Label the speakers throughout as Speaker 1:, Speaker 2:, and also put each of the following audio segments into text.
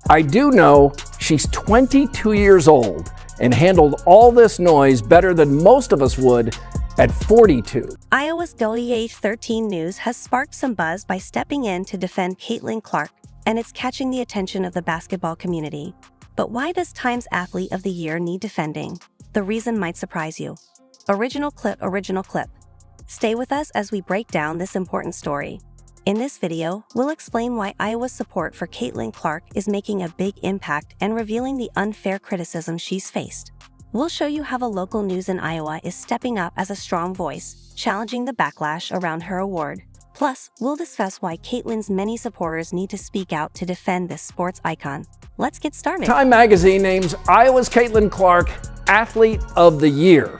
Speaker 1: I do know she's 22 years old and handled all this noise better than most of us would at 42.
Speaker 2: Iowa's WH13 News has sparked some buzz by stepping in to defend Caitlin Clark, and it's catching the attention of the basketball community. But why does Time's Athlete of the Year need defending? The reason might surprise you. Original clip. Stay with us as we break down this important story. In this video, we'll explain why Iowa's support for Caitlin Clark is making a big impact and revealing the unfair criticism she's faced. We'll show you how the local news in Iowa is stepping up as a strong voice, challenging the backlash around her award. Plus, we'll discuss why Caitlin's many supporters need to speak out to defend this sports icon. Let's get started.
Speaker 1: Time magazine names Iowa's Caitlin Clark Athlete of the Year.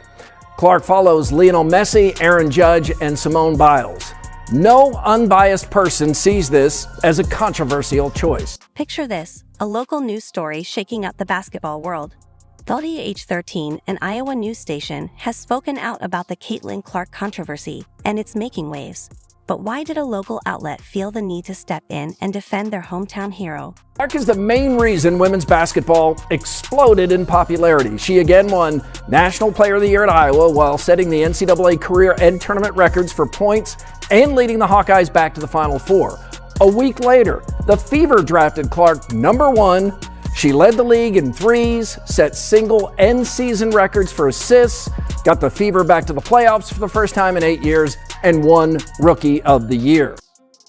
Speaker 1: Clark follows Lionel Messi, Aaron Judge, and Simone Biles. No unbiased person sees this as a controversial choice.
Speaker 2: Picture this, a local news story shaking up the basketball world. WH13, an Iowa news station, has spoken out about the Caitlin Clark controversy, and it's making waves. But why did a local outlet feel the need to step in and defend their hometown hero?
Speaker 1: Clark is the main reason women's basketball exploded in popularity. She again won National Player of the Year at Iowa while setting the NCAA career and tournament records for points and leading the Hawkeyes back to the Final Four. A week later, the Fever drafted Clark number 1. She led the league in threes, set single and season records for assists, got the Fever back to the playoffs for the first time in 8 years, and won Rookie of the Year.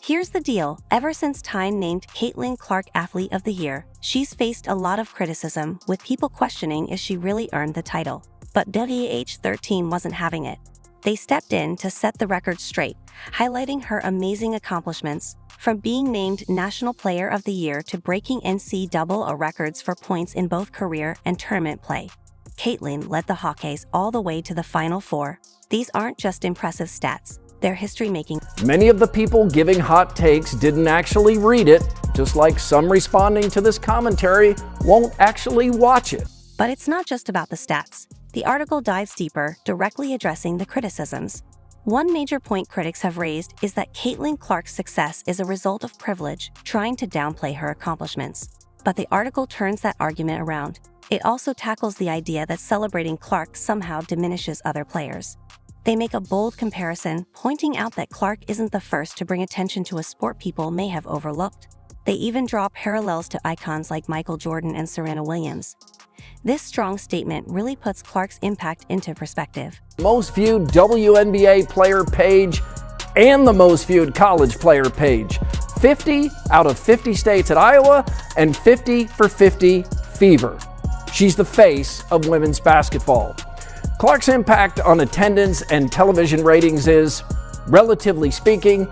Speaker 2: Here's the deal. Ever since Time named Caitlin Clark Athlete of the Year, she's faced a lot of criticism, with people questioning if she really earned the title. But WH13 wasn't having it. They stepped in to set the record straight, highlighting her amazing accomplishments, from being named National Player of the Year to breaking NCAA records for points in both career and tournament play. Caitlin led the Hawkeyes all the way to the Final Four. These aren't just impressive stats, they're history-making.
Speaker 1: Many of the people giving hot takes didn't actually read it, just like some responding to this commentary won't actually watch it.
Speaker 2: But it's not just about the stats. The article dives deeper, directly addressing the criticisms. One major point critics have raised is that Caitlin Clark's success is a result of privilege, trying to downplay her accomplishments. But the article turns that argument around. It also tackles the idea that celebrating Clark somehow diminishes other players. They make a bold comparison, pointing out that Clark isn't the first to bring attention to a sport people may have overlooked. They even draw parallels to icons like Michael Jordan and Serena Williams. This strong statement really puts Clark's impact into perspective.
Speaker 1: Most viewed WNBA player page and the most viewed college player page. 50 out of 50 states at Iowa and 50 for 50 Fever. She's the face of women's basketball. Clark's impact on attendance and television ratings is, relatively speaking,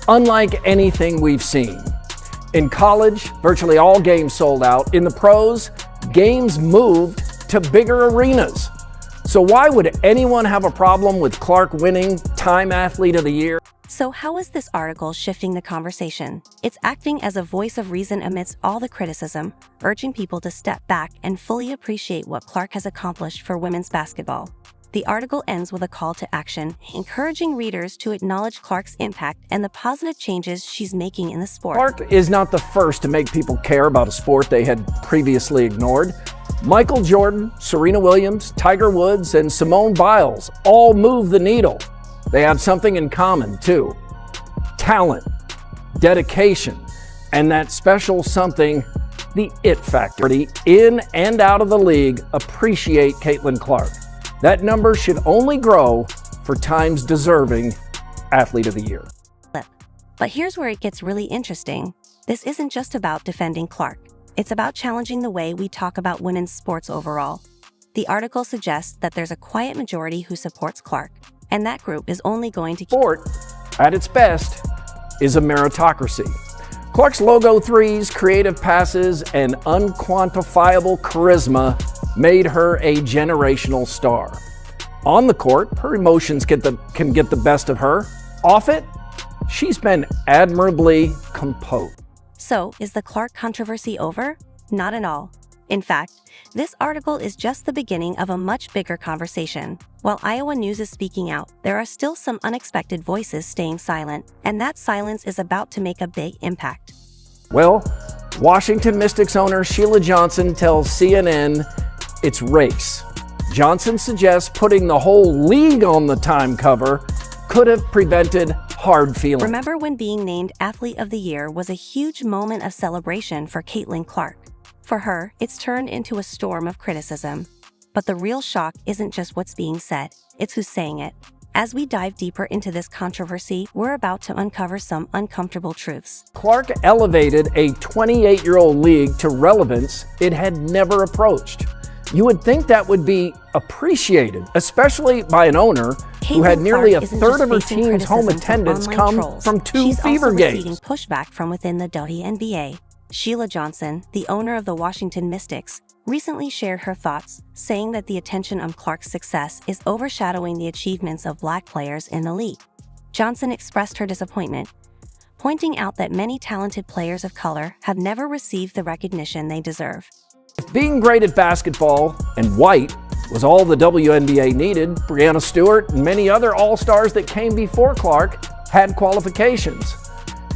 Speaker 1: unlike anything we've seen. In college, virtually all games sold out. In the pros, games moved to bigger arenas. So why would anyone have a problem with Clark winning Time Athlete of the Year?
Speaker 2: So how is this article shifting the conversation? It's acting as a voice of reason amidst all the criticism, urging people to step back and fully appreciate what Clark has accomplished for women's basketball. The article ends with a call to action, encouraging readers to acknowledge Clark's impact and the positive changes she's making in the sport.
Speaker 1: Clark is not the first to make people care about a sport they had previously ignored. Michael Jordan, Serena Williams, Tiger Woods, and Simone Biles all move the needle. They have something in common, too. Talent, dedication, and that special something, the it factor. In and out of the league appreciate Caitlin Clark. That number should only grow for Time's deserving Athlete of the Year.
Speaker 2: But here's where it gets really interesting. This isn't just about defending Clark. It's about challenging the way we talk about women's sports overall. The article suggests that there's a quiet majority who supports Clark, and that group is only going to
Speaker 1: sport, at its best, is a meritocracy. Clark's logo threes, creative passes, and unquantifiable charisma made her a generational star. On the court, her emotions can get the best of her. Off it, she's been admirably composed.
Speaker 2: So, is the Clark controversy over? Not at all. In fact, this article is just the beginning of a much bigger conversation. While Iowa News is speaking out, there are still some unexpected voices staying silent, and that silence is about to make a big impact.
Speaker 1: Well, Washington Mystics owner Sheila Johnson tells CNN it's race. Johnson suggests putting the whole league on the Time cover could have prevented hard feelings.
Speaker 2: Remember when being named Athlete of the Year was a huge moment of celebration for Caitlin Clark? For her, it's turned into a storm of criticism. But the real shock isn't just what's being said, it's who's saying it. As we dive deeper into this controversy, we're about to uncover some uncomfortable truths.
Speaker 1: Clark elevated a 28-year-old league to relevance it had never approached. You would think that would be appreciated, especially by an owner who had nearly a third of her team's home attendance come from two Fever games.
Speaker 2: She's also receiving pushback from within the WNBA. Sheila Johnson, the owner of the Washington Mystics, recently shared her thoughts, saying that the attention on Clark's success is overshadowing the achievements of Black players in the league. Johnson expressed her disappointment, pointing out that many talented players of color have never received the recognition they deserve.
Speaker 1: If being great at basketball and white was all the WNBA needed, Breanna Stewart and many other all-stars that came before Clark had qualifications.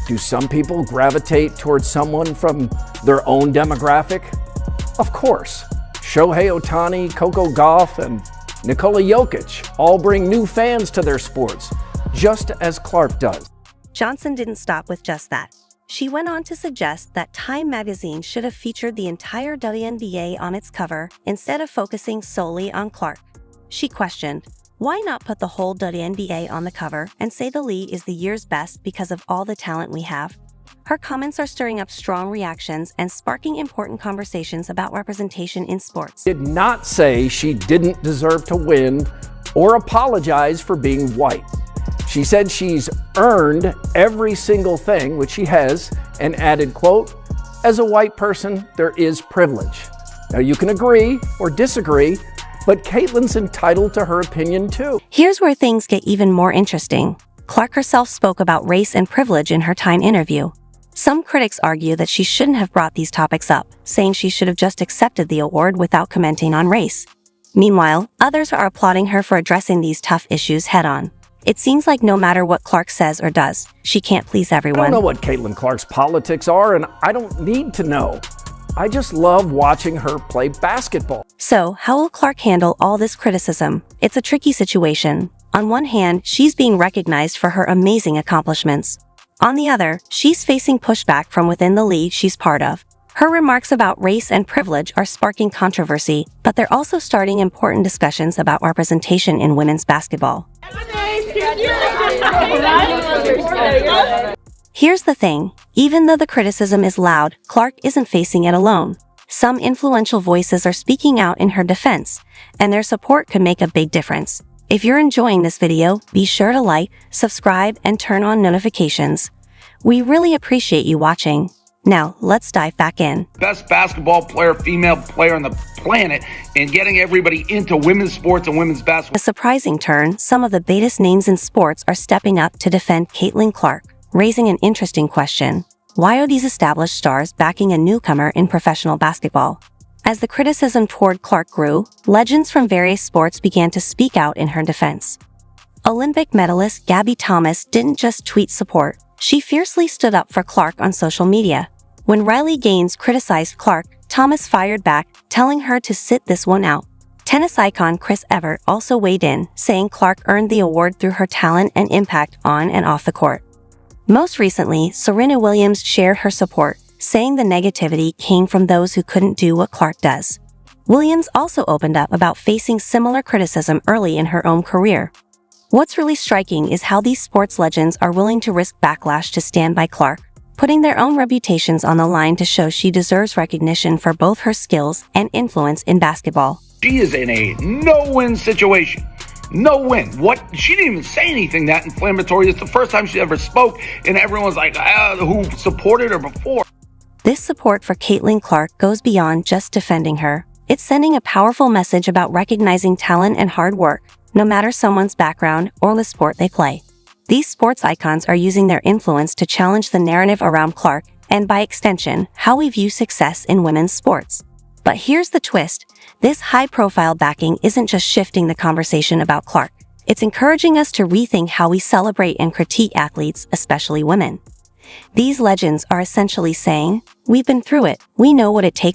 Speaker 1: Do some people gravitate towards someone from their own demographic? Of course. Shohei Ohtani, Coco Gauff, and Nikola Jokic all bring new fans to their sports, just as Clark does.
Speaker 2: Johnson didn't stop with just that. She went on to suggest that Time magazine should have featured the entire WNBA on its cover instead of focusing solely on Clark. She questioned, why not put the whole WNBA on the cover and say the league is the year's best because of all the talent we have? Her comments are stirring up strong reactions and sparking important conversations about representation in sports.
Speaker 1: Did not say she didn't deserve to win or apologize for being white. She said she's earned every single thing, which she has, and added, quote, as a white person, there is privilege. Now you can agree or disagree, but Caitlin's entitled to her opinion too.
Speaker 2: Here's where things get even more interesting. Clark herself spoke about race and privilege in her Time interview. Some critics argue that she shouldn't have brought these topics up, saying she should have just accepted the award without commenting on race. Meanwhile, others are applauding her for addressing these tough issues head-on. It seems like no matter what Clark says or does, she can't please everyone.
Speaker 1: I don't know what Caitlin Clark's politics are, and I don't need to know. I just love watching her play basketball.
Speaker 2: So, how will Clark handle all this criticism? It's a tricky situation. On one hand, she's being recognized for her amazing accomplishments. On the other, she's facing pushback from within the league she's part of. Her remarks about race and privilege are sparking controversy, but they're also starting important discussions about representation in women's basketball. Here's the thing, even though the criticism is loud, Clark isn't facing it alone. Some influential voices are speaking out in her defense, and their support could make a big difference. If you're enjoying this video, be sure to like, subscribe, and turn on notifications. We really appreciate you watching. Now, let's dive back in.
Speaker 3: Best basketball player, female player on the planet, and getting everybody into women's sports and women's basketball.
Speaker 2: A surprising turn, some of the biggest names in sports are stepping up to defend Caitlin Clark, raising an interesting question. Why are these established stars backing a newcomer in professional basketball? As the criticism toward Clark grew, legends from various sports began to speak out in her defense. Olympic medalist Gabby Thomas didn't just tweet support, she fiercely stood up for Clark on social media. When Riley Gaines criticized Clark, Thomas fired back, telling her to sit this one out. Tennis icon Chris Evert also weighed in, saying Clark earned the award through her talent and impact on and off the court. Most recently, Serena Williams shared her support, saying the negativity came from those who couldn't do what Clark does. Williams also opened up about facing similar criticism early in her own career. What's really striking is how these sports legends are willing to risk backlash to stand by Clark, putting their own reputations on the line to show she deserves recognition for both her skills and influence in basketball.
Speaker 3: She is in a no-win situation. No win. She didn't even say anything that inflammatory. It's the first time she ever spoke, and everyone's like, who supported her before?
Speaker 2: This support for Caitlin Clark goes beyond just defending her. It's sending a powerful message about recognizing talent and hard work, no matter someone's background or the sport they play. These sports icons are using their influence to challenge the narrative around Clark, and by extension, how we view success in women's sports. But here's the twist. This high-profile backing isn't just shifting the conversation about Clark. It's encouraging us to rethink how we celebrate and critique athletes, especially women. These legends are essentially saying, "We've been through it. We know what it takes